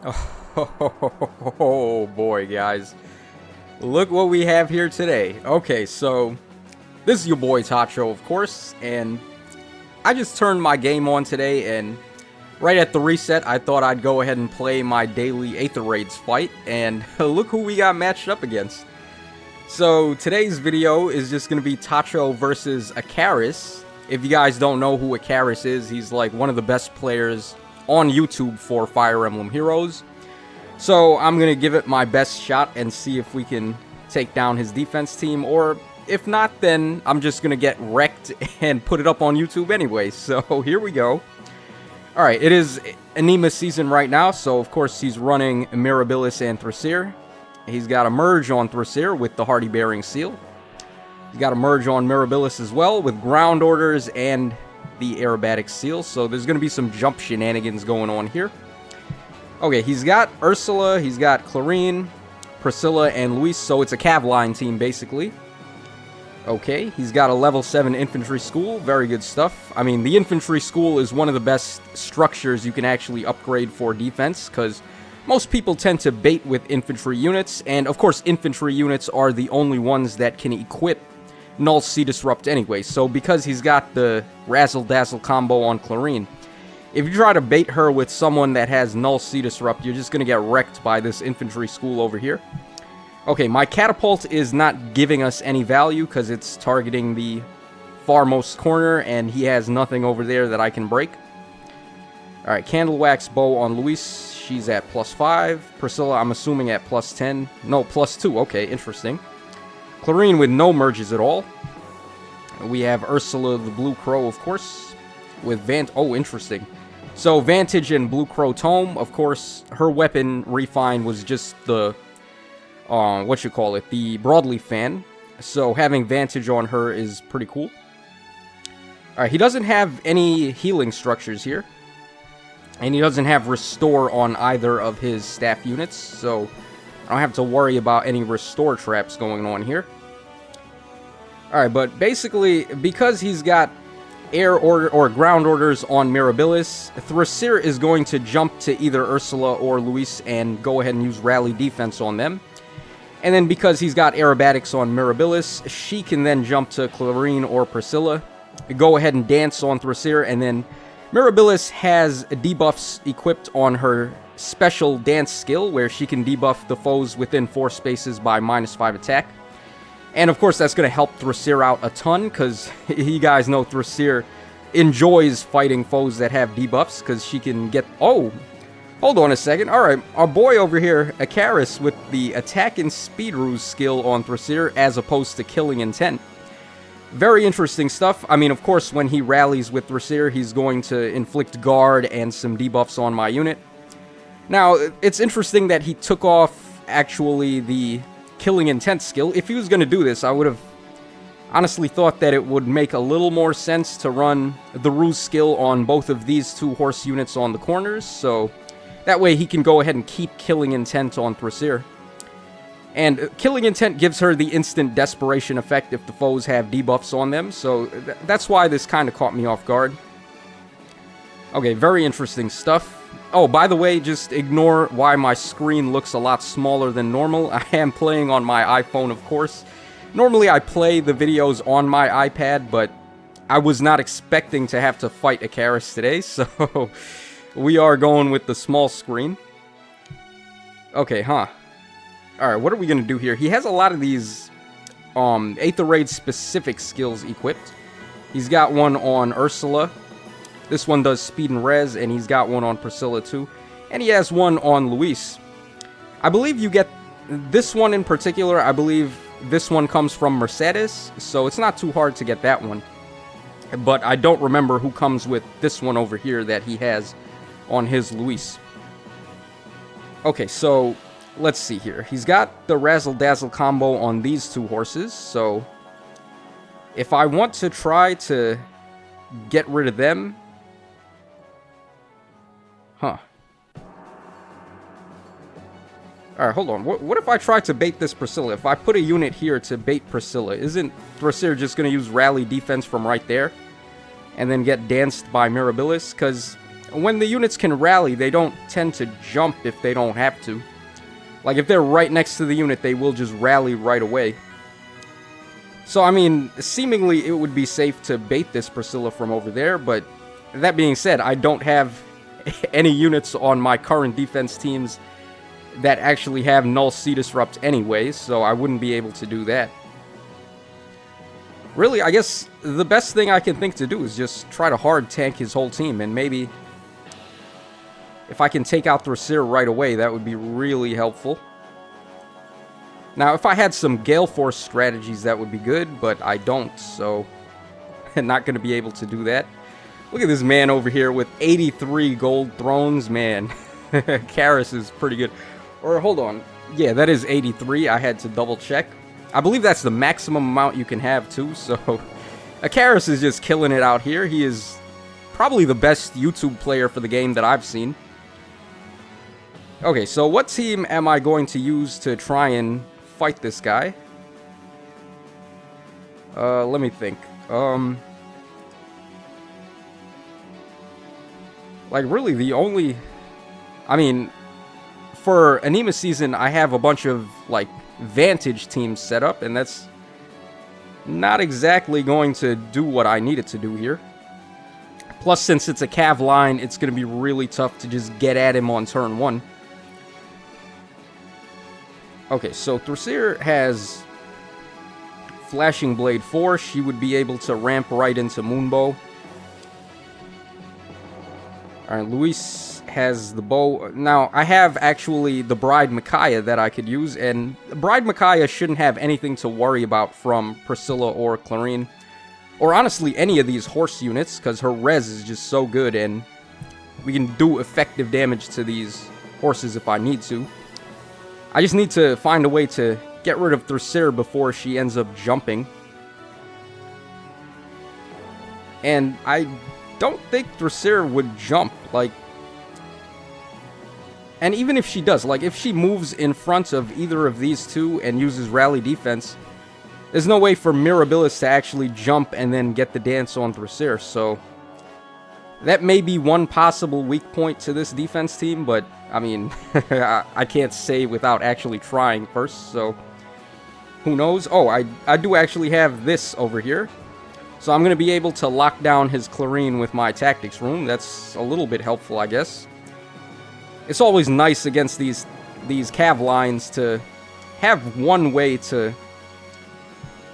Oh boy, guys. Look what we have here today. Okay, so this is your boy TACHO, of course, and I just turned my game on today, and right at the reset, I thought I'd go ahead and play my daily Aether Raids fight, and look who we got matched up against. So today's video is just going to be TACHO versus Akariss. If you guys don't know who Akariss is, he's like one of the best players on YouTube for Fire Emblem Heroes. So I'm going to give it my best shot and see if we can take down his defense team, or if not, then I'm just going to get wrecked and put it up on YouTube anyway. So here we go. Alright, it is Anima season right now, so of course he's running Mirabilis and Thrassir. He's got a merge on Thrassir with the Hardy Bearing Seal. He's got a merge on Mirabilis as well with Ground Orders and the Aerobatic Seal, so there's going to be some jump shenanigans going on here. Okay, he's got Ursula, he's got Clarine, Priscilla, and Luis, so it's a Cav line team, basically. Okay, he's got a level 7 infantry school, very good stuff. I mean, the infantry school is one of the best structures you can actually upgrade for defense, because most people tend to bait with infantry units, and of course infantry units are the only ones that can equip Null Sea Disrupt anyway, so because he's got the Razzle Dazzle combo on Clarine, if you try to bait her with someone that has Null Sea Disrupt, you're just going to get wrecked by this infantry school over here. Okay, my catapult is not giving us any value because it's targeting the farmost corner, and he has nothing over there that I can break. Alright, Candle Wax Bow on Luis, she's at +5. Priscilla, I'm assuming at +10. No, +2, okay, interesting. Clarine with no merges at all. We have Ursula the Blue Crow, of course, with oh, interesting. So, Vantage and Blue Crow Tome, of course, her weapon refine was just the, the Broadleaf fan. So, having Vantage on her is pretty cool. Alright, he doesn't have any healing structures here. And he doesn't have Restore on either of his staff units, so I don't have to worry about any Restore traps going on here. Alright, but basically, because he's got air order or ground orders on Mirabilis, Thrassir is going to jump to either Ursula or Luis and go ahead and use Rally Defense on them. And then because he's got Aerobatics on Mirabilis, she can then jump to Clarine or Priscilla, go ahead and dance on Thrassir, and then Mirabilis has debuffs equipped on her special dance skill, where she can debuff the foes within 4 spaces by -5 attack. And of course, that's going to help Thrassir out a ton, because you guys know Thrassir enjoys fighting foes that have debuffs, because she can get... Oh, hold on a second. Alright, our boy over here, Akariss, with the Attack and Speed Ruse skill on Thrassir, as opposed to Killing Intent. Very interesting stuff. I mean, of course, when he rallies with Thrassir, he's going to inflict guard and some debuffs on my unit. Now, it's interesting that he took off, actually, the Killing Intent skill. If he was going to do this, I would have honestly thought that it would make a little more sense to run the Ruse skill on both of these 2 horse units on the corners, so that way he can go ahead and keep Killing Intent on Thrassir. And Killing Intent gives her the instant desperation effect if the foes have debuffs on them, so that's why this kind of caught me off guard. Okay, very interesting stuff. Oh, by the way, just ignore why my screen looks a lot smaller than normal. I am playing on my iPhone, of course. Normally I play the videos on my iPad, but I was not expecting to have to fight Akariss today, so we are going with the small screen. Okay, Alright, what are we going to do here? He has a lot of these Aether Raids specific skills equipped. He's got one on Ursula. This one does speed and res, and he's got one on Priscilla too. And he has one on Luis. I believe you get this one in particular. I believe this one comes from Mercedes, so it's not too hard to get that one. But I don't remember who comes with this one over here that he has on his Luis. Okay, so let's see here. He's got the Razzle Dazzle combo on these 2 horses, so if I want to try to get rid of them... Alright, hold on. What if I try to bait this Priscilla? If I put a unit here to bait Priscilla, isn't Thrassir just going to use Rally Defense from right there? And then get danced by Mirabilis? Because when the units can rally, they don't tend to jump if they don't have to. Like, if they're right next to the unit, they will just rally right away. So, I mean, seemingly it would be safe to bait this Priscilla from over there, but that being said, I don't have any units on my current defense teams that actually have null Sea Disrupt anyway, so I wouldn't be able to do that. Really, I guess the best thing I can think to do is just try to hard tank his whole team, and maybe if I can take out Thracier right away, that would be really helpful. Now, if I had some Gale Force strategies, that would be good, but I don't, so I'm not going to be able to do that. Look at this man over here with 83 gold thrones, man. Akariss is pretty good. Or, hold on. Yeah, that is 83. I had to double check. I believe that's the maximum amount you can have, too, so Akariss is just killing it out here. He is probably the best YouTube player for the game that I've seen. Okay, so what team am I going to use to try and fight this guy? Let me think. Like, really, the only... I mean, for Anima Season, I have a bunch of, like, Vantage teams set up, and that's not exactly going to do what I need it to do here. Plus, since it's a Cav line, it's going to be really tough to just get at him on turn 1. Okay, so Thracier has Flashing Blade 4. She would be able to ramp right into Moonbow. Alright, Luis has the bow. Now, I have actually the Bride Micaiah that I could use, and Bride Micaiah shouldn't have anything to worry about from Priscilla or Clarine. Or honestly, any of these horse units, because her res is just so good, and we can do effective damage to these horses if I need to. I just need to find a way to get rid of Thracier before she ends up jumping. And I don't think Thracier would jump, like... And even if she does, like, if she moves in front of either of these two and uses rally defense, there's no way for Mirabilis to actually jump and then get the dance on Thracier, so... That may be one possible weak point to this defense team, but, I mean, I can't say without actually trying first, so... Who knows? Oh, I do actually have this over here. So I'm going to be able to lock down his Clarine with my Tactics Room. That's a little bit helpful, I guess. It's always nice against these Cav lines to have one way to,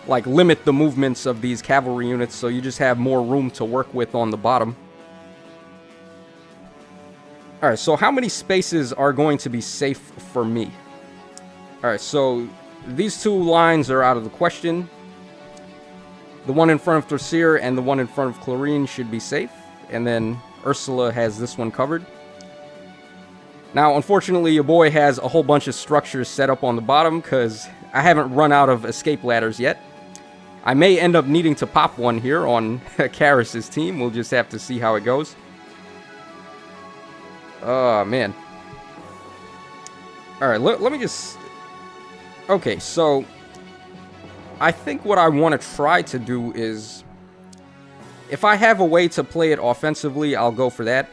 like, limit the movements of these cavalry units, so you just have more room to work with on the bottom. Alright, so how many spaces are going to be safe for me? Alright, so these two lines are out of the question. The one in front of Thracier and the one in front of Clarine should be safe. And then Ursula has this one covered. Now, unfortunately, your boy has a whole bunch of structures set up on the bottom because I haven't run out of escape ladders yet. I may end up needing to pop one here on Akariss' team. We'll just have to see how it goes. Oh, man. Alright, let me just... Okay, so... I think what I want to try to do is... If I have a way to play it offensively, I'll go for that.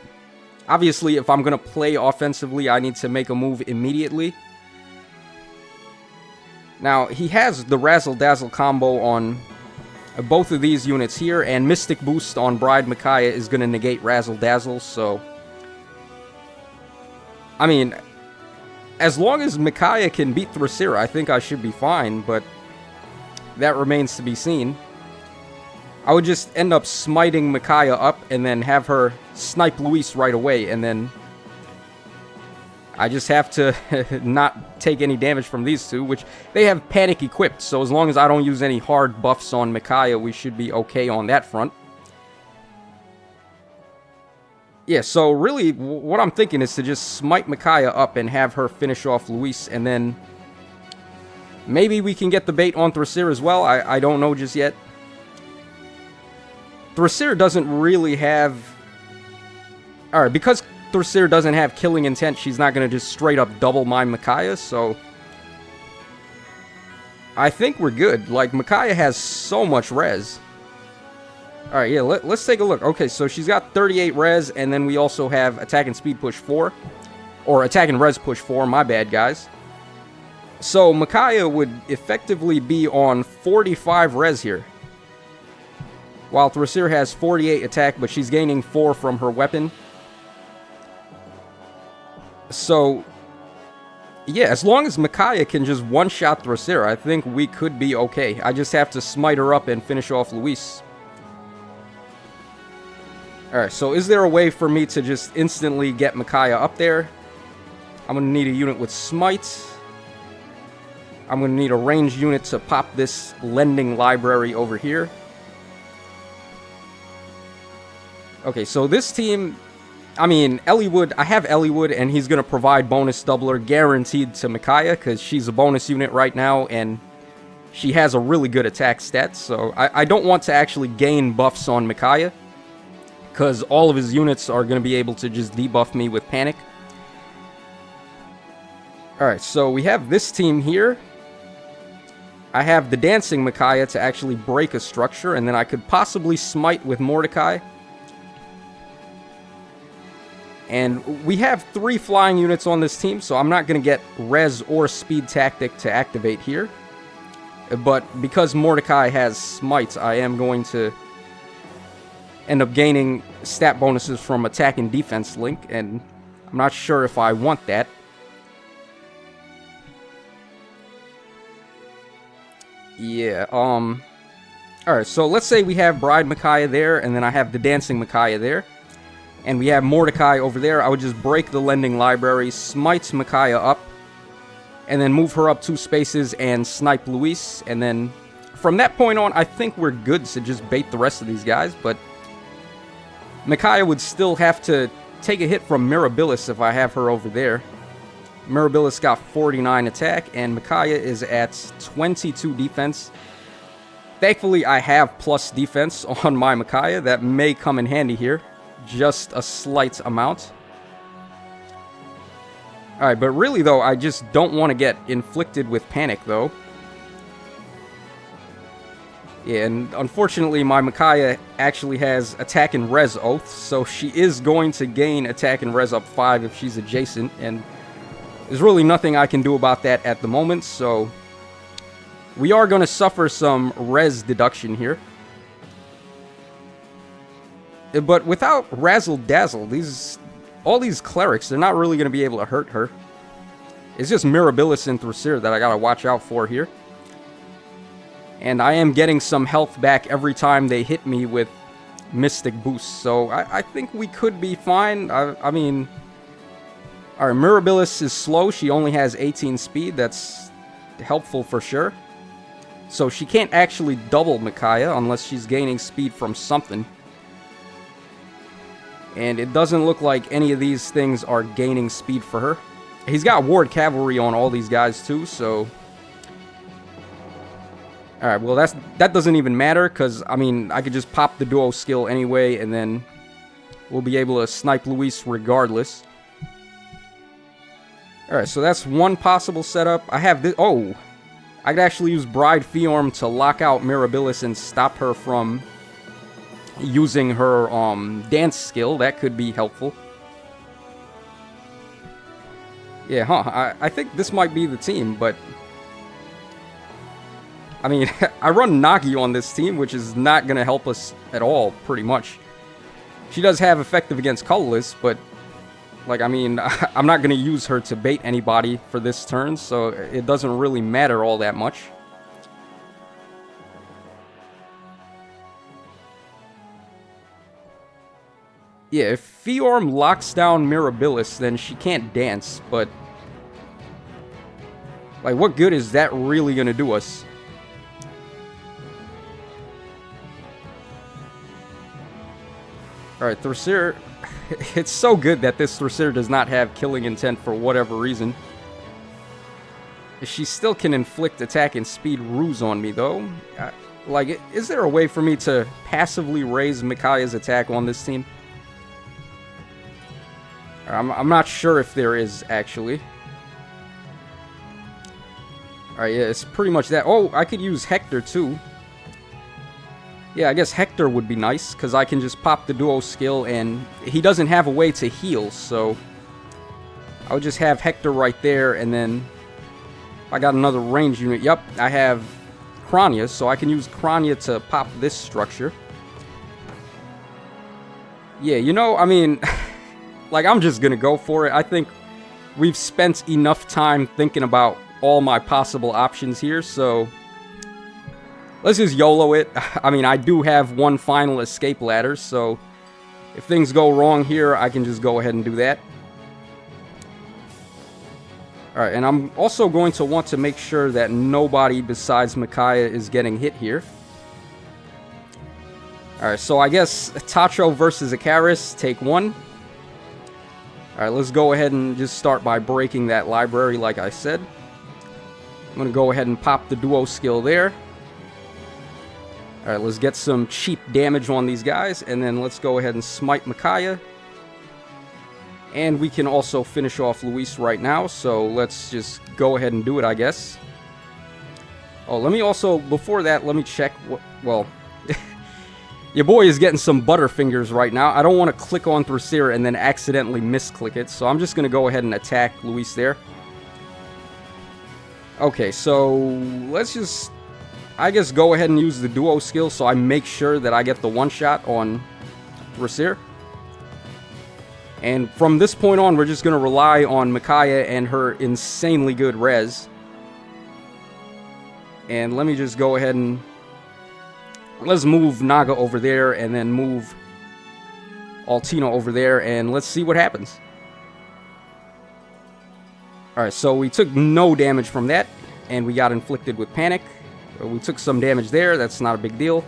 Obviously, if I'm going to play offensively, I need to make a move immediately. Now, he has the Razzle Dazzle combo on both of these units here, and Mystic Boost on Bride Micaiah is going to negate Razzle Dazzle, so... I mean, as long as Micaiah can beat Thracier, I think I should be fine, but that remains to be seen. I would just end up smiting Micaiah up and then have her snipe Luis right away, and then I just have to not take any damage from these two, which they have Panic equipped, so as long as I don't use any hard buffs on Micaiah, we should be okay on that front. Yeah, so really, what I'm thinking is to just smite Micaiah up and have her finish off Luis, and then maybe we can get the bait on Thracier as well. I don't know just yet. Thracier doesn't really have... Alright, because Thracier doesn't have killing intent, she's not going to just straight up double my Micaiah, so... I think we're good. Like, Micaiah has so much res. Alright, yeah, let's take a look. Okay, so she's got 38 res, and then we also have attack and speed push 4. Or attack and res push 4, my bad, guys. So Micaiah would effectively be on 45 res here. While Thrassir has 48 attack, but she's gaining 4 from her weapon. So, yeah, as long as Micaiah can just one-shot Thrassir, I think we could be okay. I just have to smite her up and finish off Luis. Alright, so is there a way for me to just instantly get Micaiah up there? I'm going to need a unit with smite. I'm going to need a ranged unit to pop this lending library over here. Okay, so this team, I mean, Eliwood, I have Eliwood, and he's going to provide bonus doubler guaranteed to Micaiah, because she's a bonus unit right now, and she has a really good attack stat, so I don't want to actually gain buffs on Micaiah, because all of his units are going to be able to just debuff me with Panic. Alright, so we have this team here. I have the Dancing Micaiah to actually break a structure, and then I could possibly smite with Mordecai. And we have 3 flying units on this team, so I'm not going to get Res or Speed Tactic to activate here. But because Mordecai has Smite, I am going to end up gaining stat bonuses from Attack and Defense Link, and I'm not sure if I want that. Yeah, alright, so let's say we have Bride Micaiah there, and then I have the Dancing Micaiah there. And we have Mordecai over there. I would just break the lending library, smite Micaiah up, and then move her up 2 spaces and snipe Luis. And then from that point on, I think we're good to just bait the rest of these guys. But Micaiah would still have to take a hit from Mirabilis if I have her over there. Mirabilis got 49 attack, and Micaiah is at 22 defense. Thankfully, I have plus defense on my Micaiah. That may come in handy here. Just a slight amount. Alright, but really though, I just don't want to get inflicted with Panic though. Yeah, and unfortunately my Micaiah actually has Attack and Res Oath, so she is going to gain Attack and Res up 5 if she's adjacent, and there's really nothing I can do about that at the moment, so we are going to suffer some Res deduction here. But without Razzle Dazzle, all these clerics, they're not really going to be able to hurt her. It's just Mirabilis and Thrassir that I got to watch out for here. And I am getting some health back every time they hit me with Mystic boosts. So I think we could be fine. I mean, alright, Mirabilis is slow. She only has 18 speed. That's helpful for sure. So she can't actually double Micaiah unless she's gaining speed from something. And it doesn't look like any of these things are gaining speed for her. He's got Ward Cavalry on all these guys too, so... Alright, well that doesn't even matter, because, I mean, I could just pop the duo skill anyway, and then we'll be able to snipe Luis regardless. Alright, so that's one possible setup. I have this... Oh! I could actually use Bride Fiorm to lock out Mirabilis and stop her from using her dance skill. That could be helpful. Yeah, I think this might be the team, but I mean, I run Nagi on this team, which is not going to help us at all, pretty much. She does have effective against colorless, but like, I mean, I'm not going to use her to bait anybody for this turn, so it doesn't really matter all that much. Yeah, if Fiorm locks down Mirabilis, then she can't dance, but like, what good is that really gonna do us? Alright, Thrassir. It's so good that this Thrassir does not have killing intent for whatever reason. She still can inflict attack and speed ruse on me, though. Like, is there a way for me to passively raise Micaiah's attack on this team? I'm not sure if there is, actually. Alright, yeah, it's pretty much that. Oh, I could use Hector, too. Yeah, I guess Hector would be nice, because I can just pop the duo skill, and he doesn't have a way to heal, so I would just have Hector right there, and then I got another range unit. Yep, I have Crania, so I can use Crania to pop this structure. Yeah, you know, I mean, like, I'm just gonna go for it. I think we've spent enough time thinking about all my possible options here, so let's just YOLO it. I mean, I do have one final escape ladder, so if things go wrong here, I can just go ahead and do that. Alright, and I'm also going to want to make sure that nobody besides Micaiah is getting hit here. Alright, so I guess Tacho versus Akariss, take one. Alright, let's go ahead and just start by breaking that library like I said. I'm going to go ahead and pop the duo skill there. Alright, let's get some cheap damage on these guys, and then let's go ahead and smite Micaiah. And we can also finish off Luis right now, so let's just go ahead and do it, I guess. Oh, let me also, before that, let me check what, well, your boy is getting some butterfingers right now. I don't want to click on Thracier and then accidentally misclick it, so I'm just going to go ahead and attack Luis there. Okay, so let's just, I guess, go ahead and use the duo skill so I make sure that I get the one-shot on Thracier. And from this point on, we're just going to rely on Micaiah and her insanely good res. And let me just go ahead and let's move Naga over there and then move Altino over there, and let's see what happens. Alright, so we took no damage from that, and we got inflicted with panic. We took some damage there, that's not a big deal.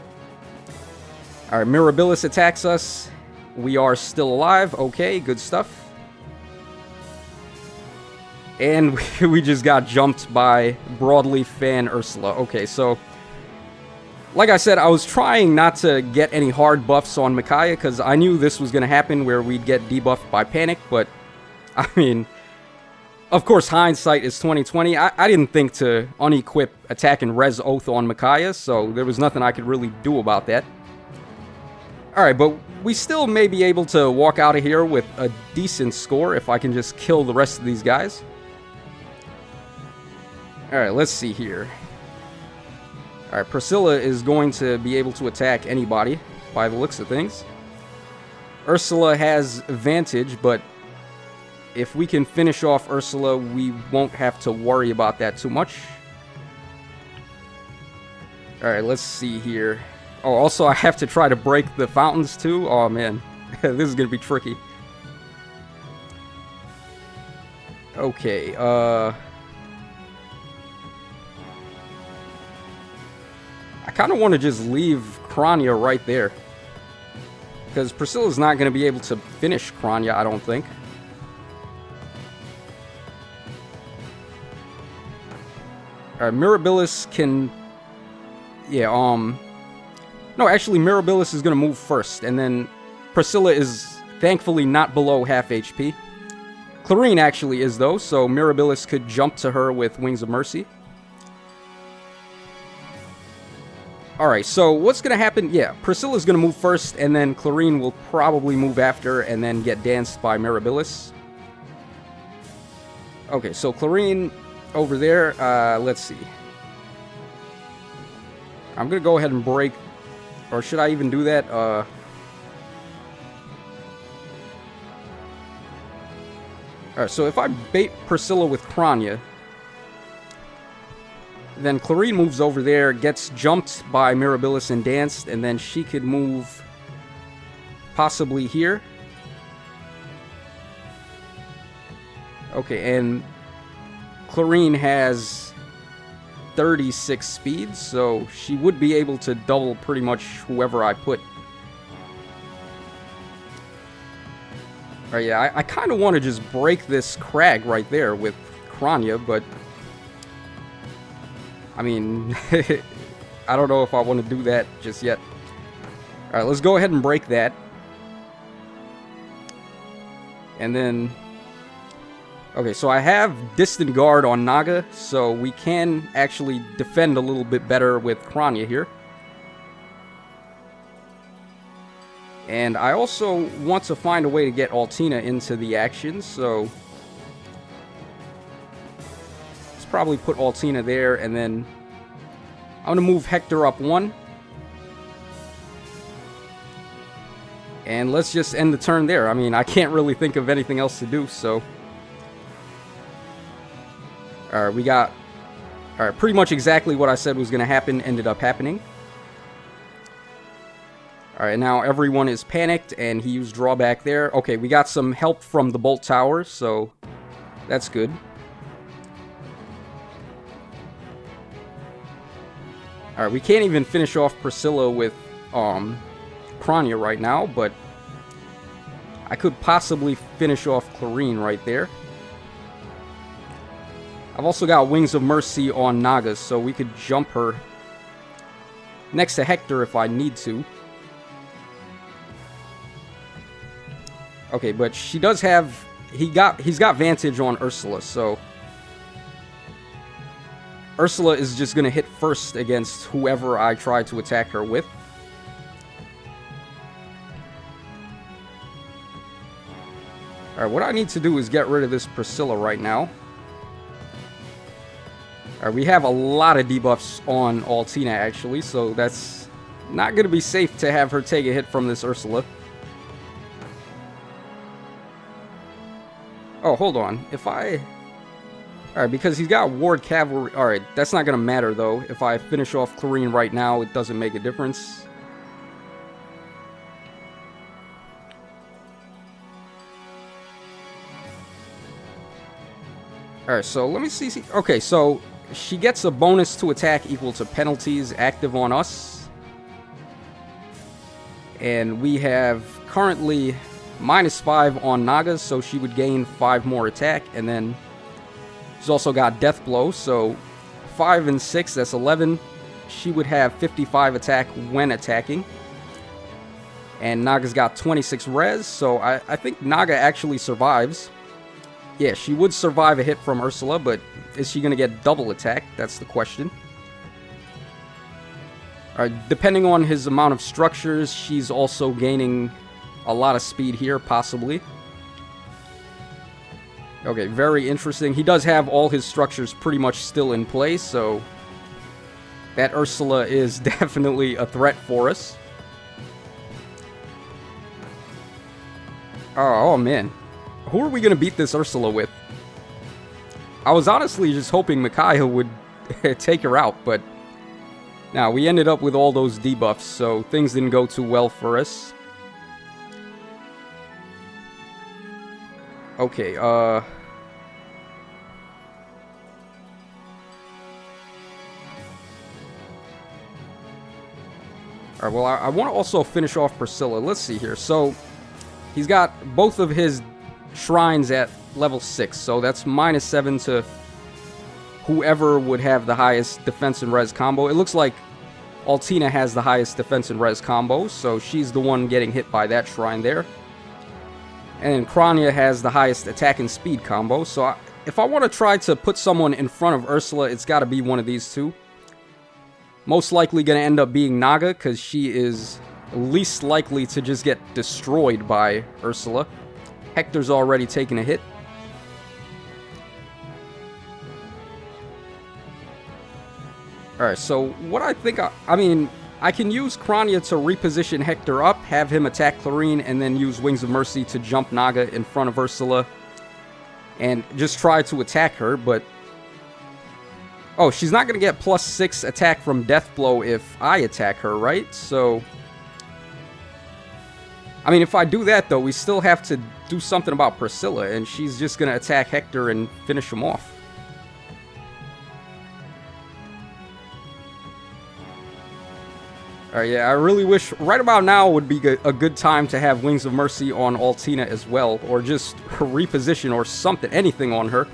Alright, Mirabilis attacks us. We are still alive. Okay, good stuff. And we just got jumped by Broadleaf Fan Ursula. Okay, so like I said, I was trying not to get any hard buffs on Micaiah because I knew this was going to happen where we'd get debuffed by panic, but I mean, of course, hindsight is 2020. I didn't think to unequip attack and res oath on Micaiah, so there was nothing I could really do about that. Alright, but we still may be able to walk out of here with a decent score if I can just kill the rest of these guys. Alright, let's see here. Alright, Priscilla is going to be able to attack anybody by the looks of things. Ursula has advantage, but if we can finish off Ursula, we won't have to worry about that too much. Alright, let's see here. Oh, also I have to try to break the fountains too? Oh man, this is gonna be tricky. Okay, I kind of want to just leave Crania right there. Because Priscilla's not going to be able to finish Crania, I don't think. Alright, Mirabilis can... Yeah, no, actually, Mirabilis is going to move first, and then Priscilla is thankfully not below half HP. Clarine actually is, though, so Mirabilis could jump to her with Wings of Mercy. Alright, so what's going to happen? Yeah, Priscilla's going to move first, and then Clarine will probably move after, and then get danced by Mirabilis. Okay, so Clarine over there, let's see. I'm going to go ahead and break... Or should I even do that? Alright, so if I bait Priscilla with Crania, then Clarine moves over there, gets jumped by Mirabilis and danced, and then she could move possibly here. Okay, and Clarine has 36 speed, so she would be able to double pretty much whoever I put. Alright, yeah, I kind of want to just break this crag right there with Crania, but I mean, I don't know if I want to do that just yet. Alright, let's go ahead and break that. And then... Okay, so I have Distant Guard on Naga, so we can actually defend a little bit better with Crania here. And I also want to find a way to get Altina into the action, so let's probably put Altina there, and then I'm going to move Hector up 1. And let's just end the turn there. I mean, I can't really think of anything else to do, so. Alright, we got... Alright, pretty much exactly what I said was going to happen ended up happening. Alright, now everyone is panicked, and he used drawback there. Okay, we got some help from the Bolt Tower, so that's good. Alright, we can't even finish off Priscilla with Krania right now, but I could possibly finish off Clarine right there. I've also got Wings of Mercy on Naga, so we could jump her next to Hector if I need to. Okay, but she does have... He's got Vantage on Ursula, so... Ursula is just going to hit first against whoever I try to attack her with. Alright, what I need to do is get rid of this Priscilla right now. Alright, we have a lot of debuffs on Altina, actually, so that's not going to be safe to have her take a hit from this Ursula. Oh, hold on. If I... Alright, because he's got Ward Cavalry... Alright, that's not going to matter, though. If I finish off Clarine right now, it doesn't make a difference. Alright, so let me see... Okay, so she gets a bonus to attack equal to penalties active on us. And we have currently -5 on Nagas, so she would gain 5 more attack. And then she's also got Death Blow, so 5 and 6, that's 11. She would have 55 attack when attacking. And Naga's got 26 res, so I think Naga actually survives. Yeah, she would survive a hit from Ursula, but is she going to get double attack? That's the question. Alright, depending on his amount of structures, she's also gaining a lot of speed here, possibly. Okay, very interesting. He does have all his structures pretty much still in place, so that Ursula is definitely a threat for us. Oh man. Who are we going to beat this Ursula with? I was honestly just hoping Micaiah would take her out, but... Now, we ended up with all those debuffs, so things didn't go too well for us. Okay, Alright, well, I want to also finish off Priscilla. Let's see here. So, he's got both of his shrines at level 6, so that's -7 to whoever would have the highest defense and res combo. It looks like Altina has the highest defense and res combo, so she's the one getting hit by that shrine there. And then Krania has the highest attack and speed combo, so if I want to try to put someone in front of Ursula, it's got to be one of these two. Most likely going to end up being Naga, because she is least likely to just get destroyed by Ursula. Hector's already taken a hit. Alright, so what I think... I mean, I can use Krania to reposition Hector up, have him attack Clarine, and then use Wings of Mercy to jump Naga in front of Ursula. And just try to attack her, but... Oh, she's not going to get +6 attack from Death Blow if I attack her, right? So... I mean, if I do that, though, we still have to do something about Priscilla, and she's just going to attack Hector and finish him off. Alright, yeah, I really wish... Right about now would be a good time to have Wings of Mercy on Altina as well, or just reposition or something, anything on her.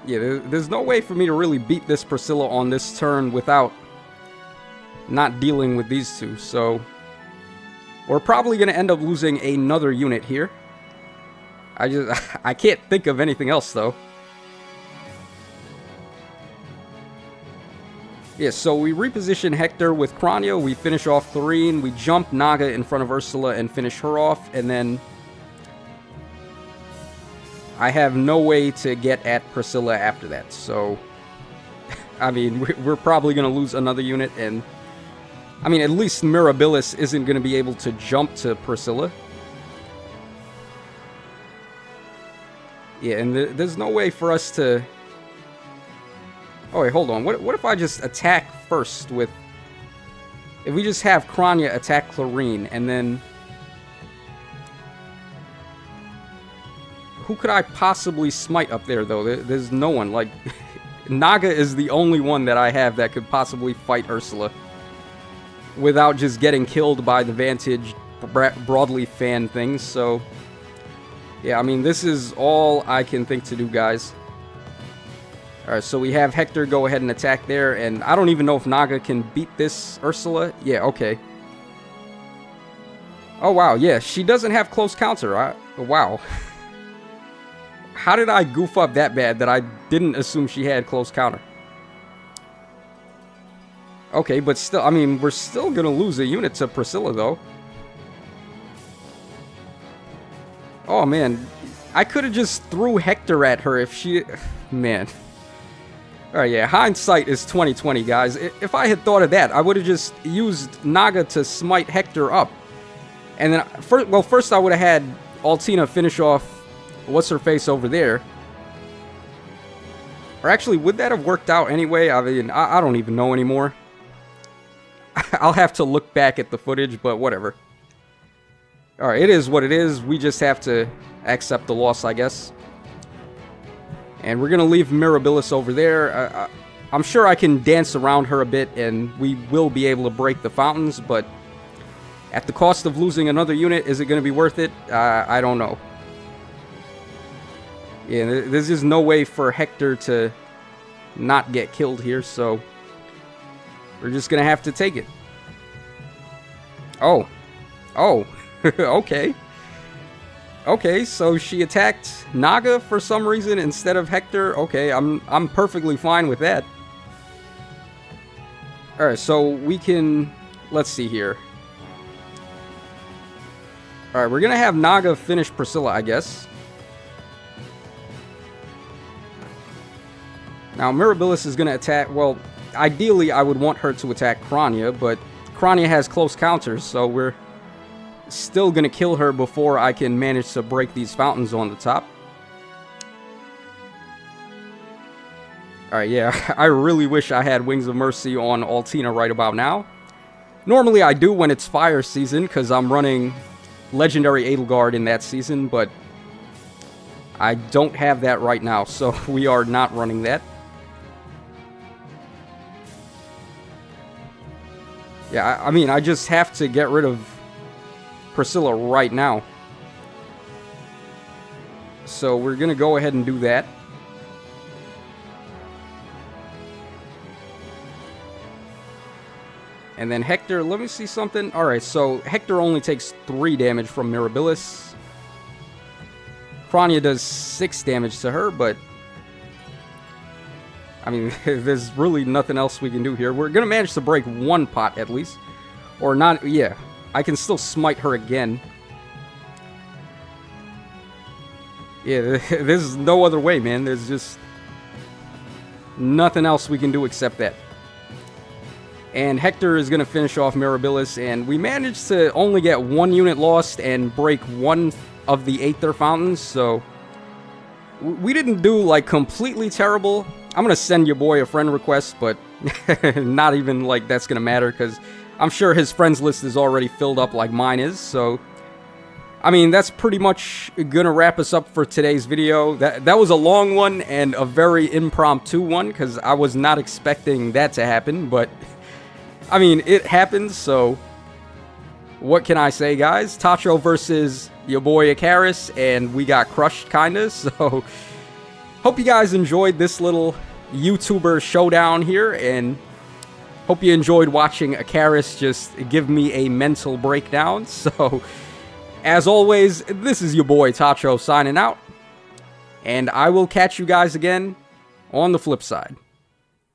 Yeah, there's no way for me to really beat this Priscilla on this turn without not dealing with these two, so... We're probably going to end up losing another unit here. I can't think of anything else, though. Yeah, so we reposition Hector with Crania, we finish off Clarine, we jump Naga in front of Ursula and finish her off, and then I have no way to get at Priscilla after that, so I mean, we're probably going to lose another unit, and I mean, at least Mirabilis isn't going to be able to jump to Priscilla. Yeah, and there's no way for us to... Oh, wait, hold on. What if I just attack first with... If we just have Crania attack Clarine, and then... Who could I possibly smite up there, though? There's no one. Like, Naga is the only one that I have that could possibly fight Ursula without just getting killed by the Vantage broadly fan things, so... Yeah, I mean, this is all I can think to do, guys. Alright, so we have Hector go ahead and attack there, and I don't even know if Naga can beat this Ursula. Yeah, okay. Oh, wow, yeah, she doesn't have close counter. Wow. How did I goof up that bad that I didn't assume she had close counter? Okay, but still, I mean, we're still gonna lose a unit to Priscilla, though. Oh, man. I could have just threw Hector at her if she... Man. Alright, yeah. Hindsight is 20/20, guys. If I had thought of that, I would have just used Naga to smite Hector up. And then... First I would have had Altina finish off what's-her-face over there. Or actually, would that have worked out anyway? I mean, I don't even know anymore. I'll have to look back at the footage, but whatever. Alright, it is what it is. We just have to accept the loss, I guess. And we're going to leave Mirabilis over there. I'm sure I can dance around her a bit, and we will be able to break the fountains, but at the cost of losing another unit, is it going to be worth it? I don't know. Yeah, there's just no way for Hector to not get killed here, so we're just going to have to take it. Oh. Oh. Okay. Okay, so she attacked Naga for some reason instead of Hector. Okay, I'm perfectly fine with that. Alright, so we can... Let's see here. Alright, we're gonna have Naga finish Priscilla, I guess. Now, Mirabilis is gonna attack... Well, ideally, I would want her to attack Crania, but Crania has close counters, so we're still gonna kill her before I can manage to break these fountains on the top. Alright, yeah, I really wish I had Wings of Mercy on Altina right about now. Normally I do when it's fire season, because I'm running Legendary Edelgard in that season, but I don't have that right now, so we are not running that. Yeah, I mean, I just have to get rid of Priscilla right now. So we're gonna go ahead and do that. And then Hector, let me see something. Alright, so Hector only takes 3 damage from Mirabilis. Crania does 6 damage to her, but I mean, there's really nothing else we can do here. We're gonna manage to break 1 pot at least. Or not, yeah. I can still smite her again. Yeah, there's no other way, man. There's just nothing else we can do except that. And Hector is going to finish off Mirabilis, and we managed to only get 1 unit lost and break 1 of the Aether fountains, so we didn't do, like, completely terrible. I'm going to send your boy a friend request, but not even, like, that's going to matter, because I'm sure his friends list is already filled up like mine is, so... I mean, that's pretty much gonna wrap us up for today's video. That was a long one and a very impromptu one, because I was not expecting that to happen, but... I mean, it happened, so... What can I say, guys? TACHO versus your boy Akariss, and we got crushed, kinda, so... Hope you guys enjoyed this little YouTuber showdown here, and... Hope you enjoyed watching Akariss just give me a mental breakdown. So, as always, this is your boy TACHO signing out. And I will catch you guys again on the flip side.